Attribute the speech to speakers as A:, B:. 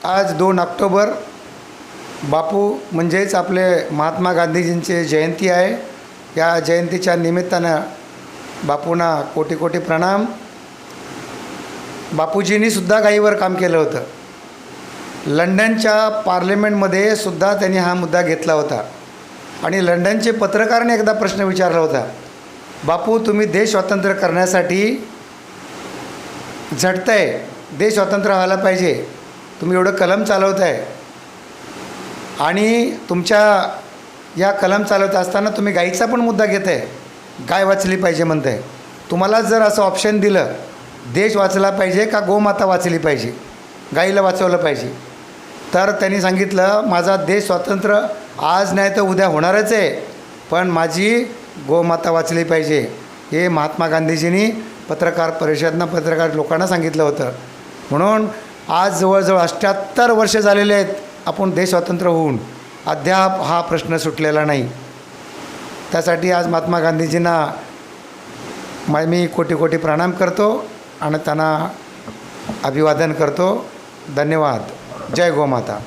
A: आज 2 ऑक्टोबर बापू म्हणजेच आपले महात्मा गांधीजींची जयंती आहे। या जयंतीच्या निमित्तानं बापूंना कोटी कोटी प्रणाम। बापूजींनी सुद्धा गायीवर काम केलं होतं। लंडनच्या पार्लमेंटमध्ये सुद्धा त्यांनी हा मुद्दा घेतला होता आणि लंडनचे पत्रकाराने एकदा प्रश्न विचारला होता, बापू तुम्ही देश स्वतंत्र करण्यासाठी झटताय, देश स्वतंत्र व्हायला पाहिजे, तुम्ही एवढं कलम चालवत आहे आणि तुमच्या या कलम चालवत असताना तुम्ही गाईचा पण मुद्दा घेत आहे, गाय वाचली पाहिजे म्हणत आहे, तुम्हाला जर असं ऑप्शन दिलं देश वाचला पाहिजे का गोमाता वाचली पाहिजे, गाईला वाचवलं पाहिजे, तर त्यांनी सांगितलं माझा देश स्वतंत्र आज नाही तर उद्या होणारच आहे, पण माझी गोमाता वाचली पाहिजे। हे महात्मा गांधीजींनी पत्रकार परिषदेनं पत्रकार लोकांना सांगितलं होतं। म्हणून आज जवळजवळ 78 वर्ष झालेले आहेत आपण देश स्वतंत्र होऊन, अद्याप हा प्रश्न सुटलेला नाही। त्यासाठी आज महात्मा गांधीजींना मी कोटी कोटी प्रणाम करतो आणि त्यांना अभिवादन करतो। धन्यवाद। जय गोमाता।